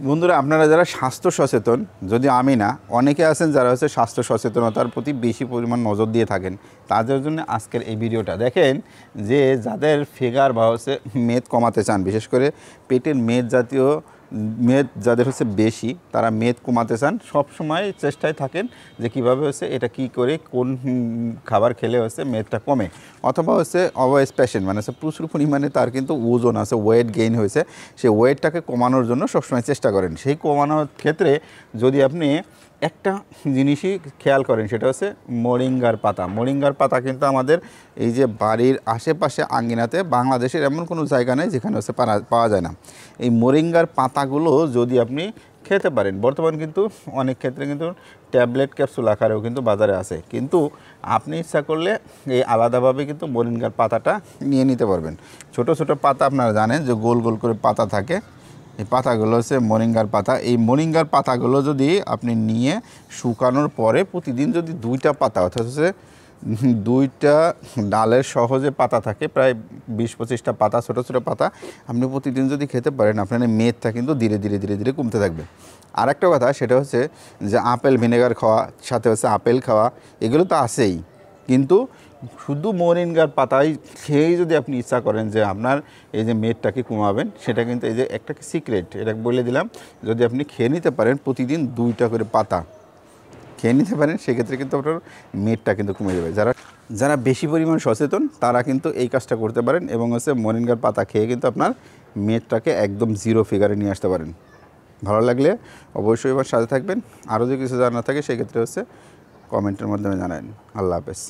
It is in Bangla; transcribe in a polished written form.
বন্ধুরা, আপনারা যারা স্বাস্থ্য সচেতন, যদি আমি না, অনেকে আছেন যারা হচ্ছে স্বাস্থ্য সচেতনতার প্রতি বেশি পরিমাণ নজর দিয়ে থাকেন, তাদের জন্য আজকের এই ভিডিওটা দেখেন। যে যাদের ফিগার বা হচ্ছে মেদ কমাতে চান, বিশেষ করে পেটের মেদ যাদের হচ্ছে বেশি, তারা মেদ কমাতে চান, সব সময় চেষ্টায় থাকেন যে কীভাবে হচ্ছে এটা কি করে কোন খাবার খেলে হচ্ছে মেদটা কমে, অথবা হচ্ছে ওবেস পেশেন্ট মানে হচ্ছে প্রচুর পরিমাণে তার কিন্তু ওজন আছে, ওয়েট গেইন হয়েছে, সেই ওয়েটটাকে কমানোর জন্য সবসময় চেষ্টা করেন। সেই কমানোর ক্ষেত্রে যদি আপনি একটা জিনিসই খেয়াল করেন, সেটা হচ্ছে মোরিঙ্গার পাতা। মোরিঙ্গার পাতা কিন্তু আমাদের এই যে বাড়ির আশেপাশে আঙ্গিনাতে বাংলাদেশের এমন কোনো জায়গা নেই যেখানে হচ্ছে পাওয়া যায় না। এই মোরিঙ্গার পাতাগুলো যদি আপনি খেতে পারেন, বর্তমান কিন্তু অনেক ক্ষেত্রে কিন্তু ট্যাবলেট ক্যাপসুল আকারেও কিন্তু বাজারে আছে, কিন্তু আপনি ইচ্ছা করলে এই আলাদাভাবে কিন্তু মোরিঙ্গার পাতাটা নিয়ে নিতে পারবেন। ছোট ছোট পাতা, আপনারা জানেন যে গোল গোল করে পাতা থাকে, এই পাতাগুলো হচ্ছে মোরিঙ্গার পাতা। এই মোরিঙ্গার পাতাগুলো যদি আপনি নিয়ে শুকানোর পরে প্রতিদিন যদি 2টা পাতা, অর্থাৎ হচ্ছে 2টা ডালের সহজে পাতা থাকে, প্রায় 20-25টা পাতা, ছোটো ছোটো পাতা, আপনি প্রতিদিন যদি খেতে পারেন, আপনার মেদটা কিন্তু ধীরে ধীরে ধীরে ধীরে কমতে থাকবে। আর একটা কথা, সেটা হচ্ছে যে আপেল ভিনেগার খাওয়া, সাথে হচ্ছে আপেল খাওয়া, এগুলো তো আছেই, কিন্তু শুধু মোরিঙ্গার পাতায় খেয়েই যদি আপনি ইচ্ছা করেন যে আপনার এই যে মেদটাকে কমাবেন, সেটা কিন্তু এই যে একটা সিক্রেট, এটা বলে দিলাম, যদি আপনি খেয়ে নিতে পারেন প্রতিদিন 2টা করে পাতা খেয়ে নিতে পারেন, সেক্ষেত্রে কিন্তু আপনার মেদটা কিন্তু কমে যাবে। যারা বেশি পরিমাণ সচেতন, তারা কিন্তু এই কাজটা করতে পারেন, এবং হচ্ছে মোরিঙ্গার পাতা খেয়ে কিন্তু আপনার মেদটাকে একদম 0 ফিগারে নিয়ে আসতে পারেন। ভালো লাগলে অবশ্যই এবার সাথে থাকবেন। আরও যদি কিছু জানার থাকে সেক্ষেত্রে হচ্ছে কমেন্টের মাধ্যমে জানান। আল্লাহ হাফেজ।